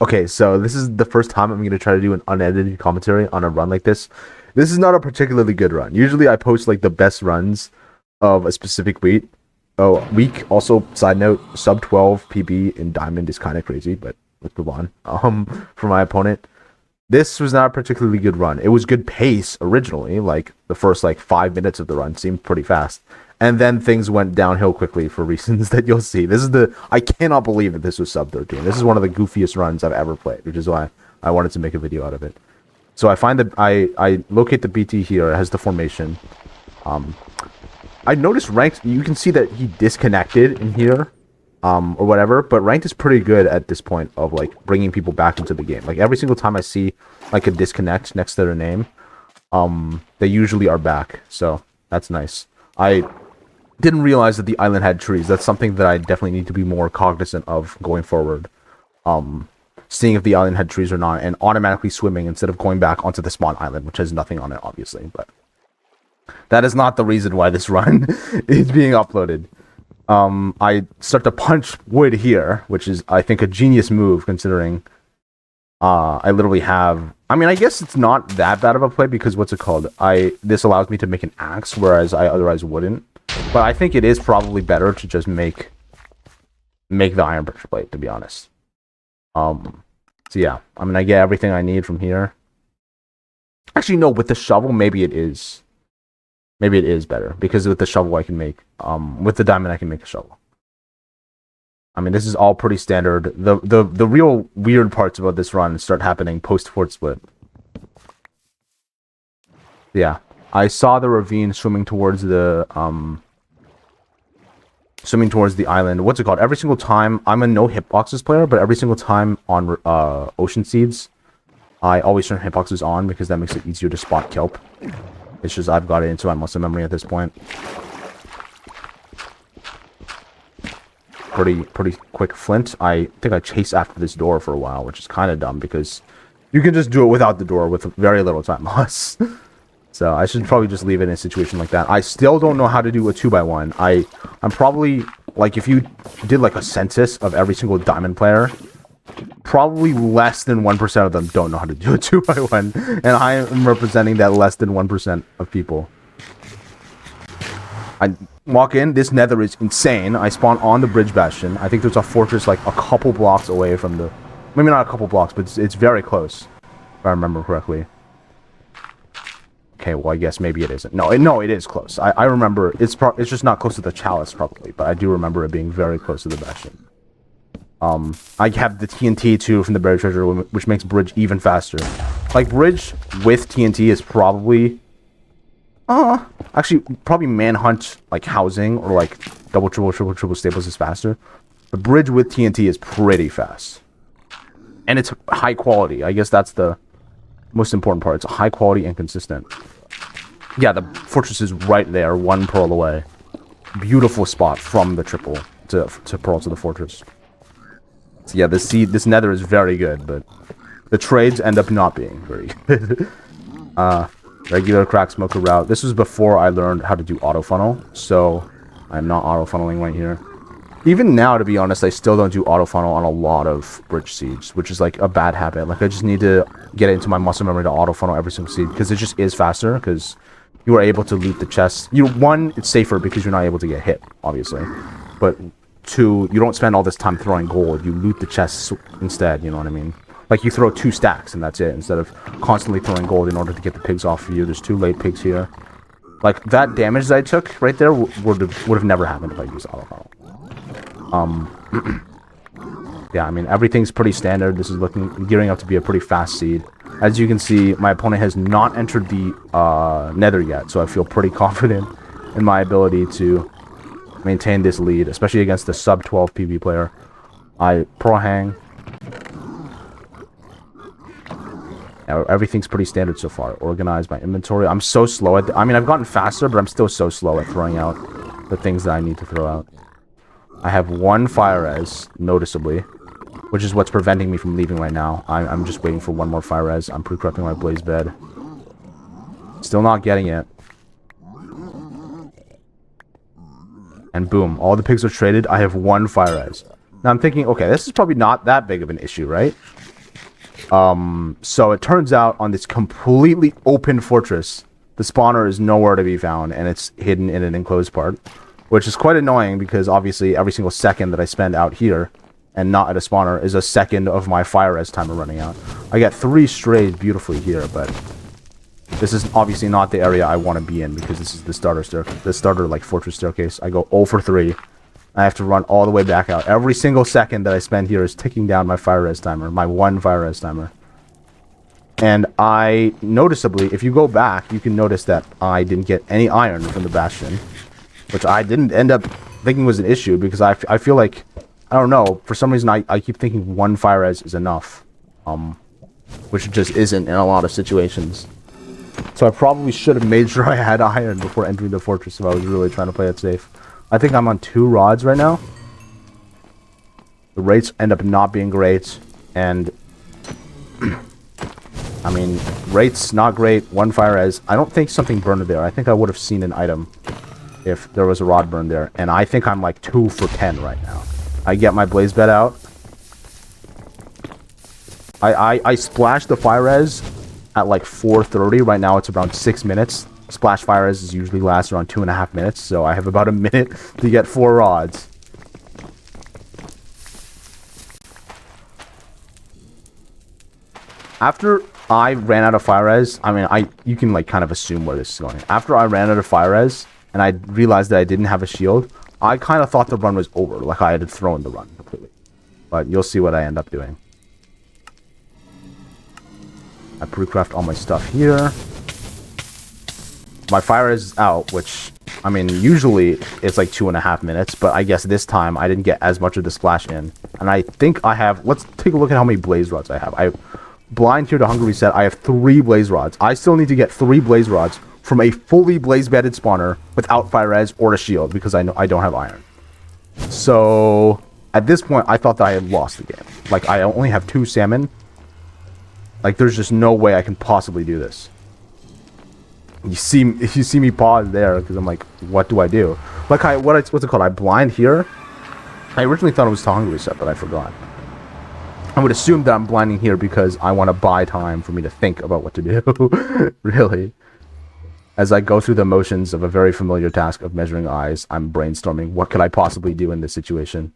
Okay, so this is the first time I'm gonna try to do an unedited commentary on a run like this. This is not a particularly good run. Usually I post like the best runs of a specific week. Also, side note, sub 12 PB in Diamond is kind of crazy, but let's move on. For my opponent, this was not a particularly good run. It was good pace originally, like the first like 5 minutes of the run seemed pretty fast. And then things went downhill quickly for reasons that you'll see. I cannot believe that this was sub 13. This is one of the goofiest runs I've ever played, which is why I wanted to make a video out of it. So I find that I locate the BT here. It has the formation. I noticed ranked. You can see that he disconnected in here, or whatever. But ranked is pretty good at this point of like bringing people back into the game. Like every single time I see like a disconnect next to their name, they usually are back. So that's nice. I didn't realize that the island had trees. That's something that I definitely need to be more cognizant of going forward. Seeing if the island had trees or not, and automatically swimming instead of going back onto the spawn island, which has nothing on it, obviously. But that is not the reason why this run is being uploaded. I start to punch wood here, which is, I think, a genius move, considering I literally have... I mean, I guess it's not that bad of a play, because what's it called? This allows me to make an axe, whereas I otherwise wouldn't. But I think it is probably better to just make the iron pressure plate, to be honest. So yeah, I mean, I get everything I need from here. Actually, no, with the shovel, maybe it is better, because with the shovel I can make, with the diamond I can make a shovel. I mean, this is all pretty standard. The real weird parts about this run start happening post fort split. Yeah, I saw the ravine swimming towards the island. What's it called? Every single time, I'm a no hitboxes player, but every single time on ocean seeds, I always turn hitboxes on, because that makes it easier to spot kelp. It's just I've got it into my muscle memory at this point. Pretty quick flint. I think I chase after this door for a while, which is kind of dumb, because you can just do it without the door with very little time loss. So I should probably just leave it in a situation like that. I still don't know how to do a 2x1. I'm probably, like, if you did like a census of every single diamond player, probably less than 1% of them don't know how to do a 2x1. And I am representing that less than 1% of people. I walk in, this nether is insane. I spawn on the bridge bastion. I think there's a fortress like a couple blocks away from the... Maybe not a couple blocks, but it's very close, if I remember correctly. Okay, well, I guess maybe it isn't. No, it is close. I remember. It's just not close to the chalice, probably. But I do remember it being very close to the bastion. I have the TNT, too, from the buried treasure, which makes bridge even faster. Like, bridge with TNT is probably... actually, probably manhunt, like, housing, or, like, double, triple staples is faster. But bridge with TNT is pretty fast. And it's high quality. I guess that's the most important part. It's high quality and consistent. Yeah, the fortress is right there, one pearl away. Beautiful spot from the triple to pearl to the fortress. So yeah, this nether is very good, but the trades end up not being very good. Regular crack smoker route. This was before I learned how to do auto funnel, so I'm not auto funneling right here. Even now, to be honest, I still don't do auto funnel on a lot of bridge sieges, which is like a bad habit. Like, I just need to get it into my muscle memory to auto funnel every single siege, because it just is faster, because you are able to loot the chests. One, it's safer because you're not able to get hit, obviously. But two, you don't spend all this time throwing gold. You loot the chests instead, you know what I mean? Like, you throw 2 stacks and that's it, instead of constantly throwing gold in order to get the pigs off of you. There's 2 late pigs here. Like, that damage that I took right there would have never happened if I used auto funnel. Yeah, I mean, everything's pretty standard. This is gearing up to be a pretty fast seed. As you can see, my opponent has not entered the nether yet, so I feel pretty confident in my ability to maintain this lead, especially against the sub 12 PB player. I pro hang. Everything's pretty standard so far. Organize my inventory. I'm so slow at... I mean, I've gotten faster, but I'm still so slow at throwing out the things that I need to throw out. I have 1 fire res, noticeably, which is what's preventing me from leaving right now. I'm just waiting for 1 more fire res. I'm pre-corrupting my blaze bed. Still not getting it. And boom, all the pigs are traded. I have 1 fire res. Now I'm thinking, okay, this is probably not that big of an issue, right? So it turns out on this completely open fortress, the spawner is nowhere to be found, and it's hidden in an enclosed part, which is quite annoying because obviously every single second that I spend out here and not at a spawner is a second of my fire res timer running out. I get 3 strays beautifully here, but this is obviously not the area I want to be in because this is the starter like fortress staircase. I go 0 for 3. I have to run all the way back out. Every single second that I spend here is ticking down my fire res timer, my 1 fire res timer. And I noticeably, if you go back, you can notice that I didn't get any iron from the bastion, which I didn't end up thinking was an issue because I feel like, I don't know, for some reason I keep thinking 1 fire res is enough, which just isn't in a lot of situations. So I probably should have made sure I had iron before entering the fortress if I was really trying to play it safe. I think I'm on 2 rods right now. The rates end up not being great, and I mean, rates not great, 1 fire res. I don't think something burned there. I think I would have seen an item if there was a rod burned there, and I think I'm like 2 for 10 right now. I get my blaze bed out. I splashed the fire res at like 4:30. Right now it's around 6 minutes. Splash fire res is usually lasts around 2.5 minutes, so I have about a minute to get 4 rods. After I ran out of fire res, I mean, you can like kind of assume where this is going. After I ran out of fire res and I realized that I didn't have a shield, I kind of thought the run was over, like I had thrown the run completely. But you'll see what I end up doing. I pre-craft all my stuff here. My fire is out, which, I mean, usually it's like 2.5 minutes, but I guess this time I didn't get as much of the splash in. And I think I have, let's take a look at how many blaze rods I have. I blind here to hunger reset, I have 3 blaze rods. I still need to get 3 blaze rods from a fully blaze bedded spawner without fire res or a shield because I know I don't have iron. So at this point, I thought that I had lost the game. Like, I only have 2 salmon. Like, there's just no way I can possibly do this. You see me pause there because I'm like, what do I do? Like, what's it called? I blind here. I originally thought it was to hunger reset, but I forgot. I would assume that I'm blinding here because I want to buy time for me to think about what to do. Really. As I go through the motions of a very familiar task of measuring eyes, I'm brainstorming what could I possibly do in this situation.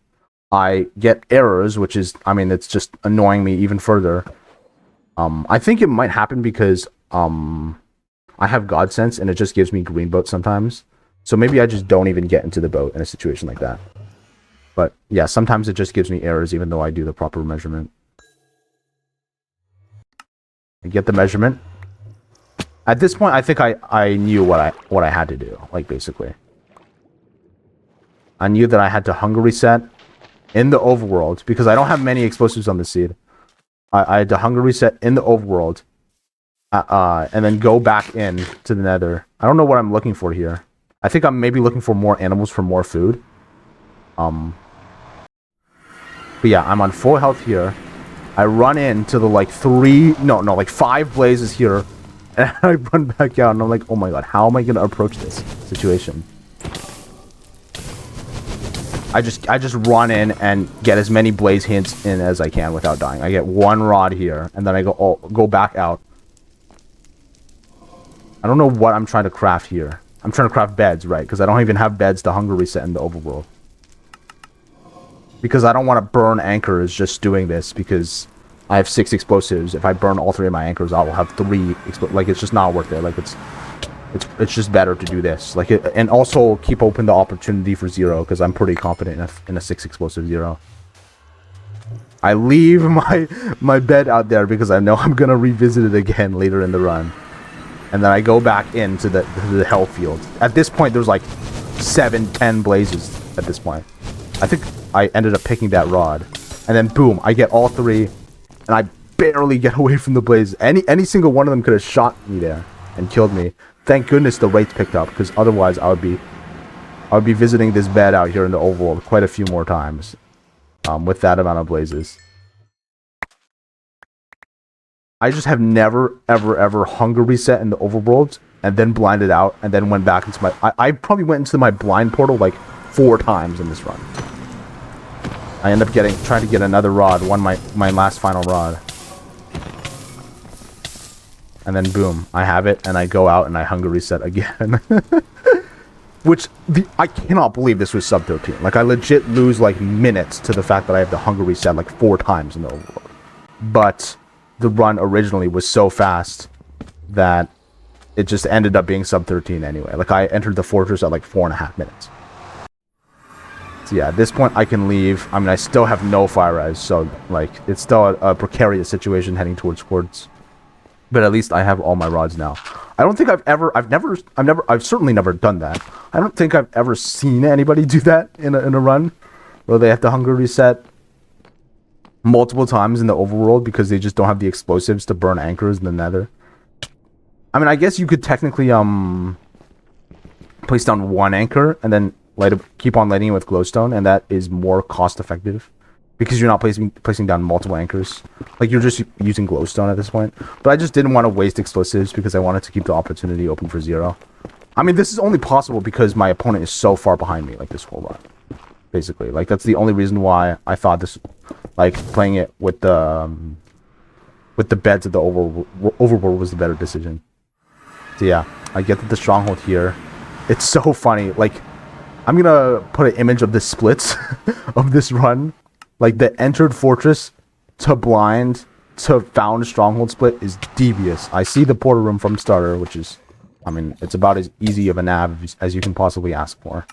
I get errors, which is, I mean, it's just annoying me even further. I think it might happen because I have God Sense and it just gives me green boat sometimes. So maybe I just don't even get into the boat in a situation like that. But yeah, sometimes it just gives me errors even though I do the proper measurement. I get the measurement. At this point, I think I knew what I had to do, like basically. I knew that I had to hunger reset in the overworld because I don't have many explosives on the seed. I had to hunger reset in the overworld. And then go back in to the nether. I don't know what I'm looking for here. I think I'm maybe looking for more animals for more food. But yeah, I'm on full health here. I run into the like 5 blazes here. And I run back out and I'm like, oh my god, how am I going to approach this situation? I just run in and get as many blaze hints in as I can without dying. I get 1 rod here and then I go back out. I don't know what I'm trying to craft here. I'm trying to craft beds, right? Because I don't even have beds to hunger reset in the overworld. Because I don't want to burn anchors just doing this because I have 6 explosives. If I burn all 3 of my anchors, I will have 3 like, it's just not worth it. Like, it's just better to do this. Like, and also keep open the opportunity for 0 because I'm pretty confident in a 6 explosive 0. I leave my bed out there because I know I'm going to revisit it again later in the run. And then I go back into the hell field. At this point, there's like 7-10 blazes at this point. I think I ended up picking that rod. And then boom, I get all 3. And I barely get away from the blaze. Any single one of them could have shot me there and killed me. Thank goodness the rates picked up, because otherwise I would be visiting this bed out here in the overworld quite a few more times. With that amount of blazes. I just have never, ever hunger reset in the overworld and then blinded out and then went back into my... I probably went into my blind portal like 4 times in this run. I end up trying to get another rod, my last final rod. and then boom, I have it, and I go out and I hunger reset again. Which, I cannot believe this was sub 13. Like, I legit lose, like, minutes to the fact that I have the hunger reset, like, 4 times in the overworld. But the run originally was so fast that it just ended up being sub 13 anyway. Like, I entered the fortress at, like, 4.5 minutes. So, yeah, at this point, I can leave. I mean, I still have no fire res, so, like, it's still a precarious situation heading towards quartz. But at least I have all my rods now. I don't think I've certainly never done that. I don't think I've ever seen anybody do that in a run where they have to hunger reset multiple times in the overworld because they just don't have the explosives to burn anchors in the nether. I mean, I guess you could technically place down 1 anchor and then keep on lighting it with glowstone, and that is more cost effective. Because you're not placing down multiple anchors. Like, you're just using glowstone at this point. But I just didn't want to waste explosives because I wanted to keep the opportunity open for 0. I mean, this is only possible because my opponent is so far behind me, like, this whole run. Basically. Like, that's the only reason why I thought this, like, playing it with the beds of the overworld was the better decision. So, yeah. I get the stronghold here. It's so funny. Like, I'm gonna put an image of the splits of this run. Like, the entered fortress to blind to found stronghold split is devious. I see the portal room from starter, which is, I mean, it's about as easy of a nav as you can possibly ask for.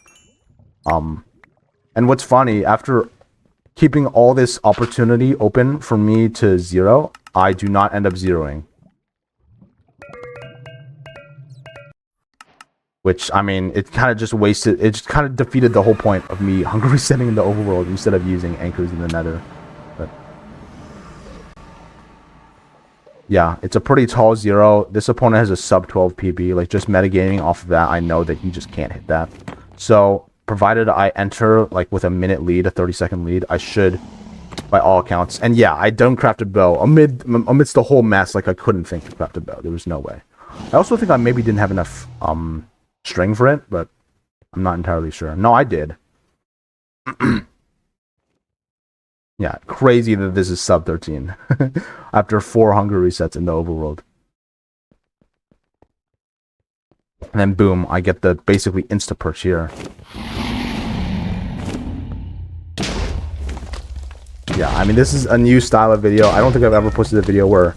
And what's funny, after keeping all this opportunity open for me to 0, I do not end up zeroing. Which, I mean, it kind of just wasted, it just kind of defeated the whole point of me hunger resetting in the overworld instead of using anchors in the nether. But yeah, it's a pretty tall 0. This opponent has a sub 12 PB. Like, just metagaming off of that, I know that he just can't hit that. So, provided I enter, like, with a minute lead, a 30-second lead, I should, by all accounts. And yeah, I done crafted bow. Amidst the whole mess, like, I couldn't think to craft a bow. There was no way. I also think I maybe didn't have enough, string for it, but I'm not entirely sure. No, I did. Yeah, crazy that this is sub 13 after 4 hunger resets in the overworld. And then boom, I get the basically insta perch here. Yeah, I mean, this is a new style of video. I don't think I've ever posted a video where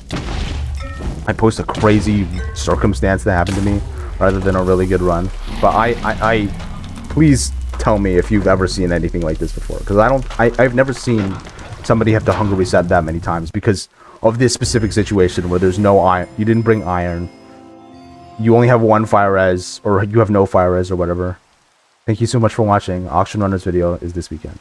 I post a crazy circumstance that happened to me rather than a really good run. But I please tell me if you've ever seen anything like this before, because I've never seen somebody have to hunger reset that many times because of this specific situation where there's no iron. You didn't bring iron. You only have 1 fire res, or you have no fire res or whatever. Thank you so much for watching. Auction Runners video is this weekend.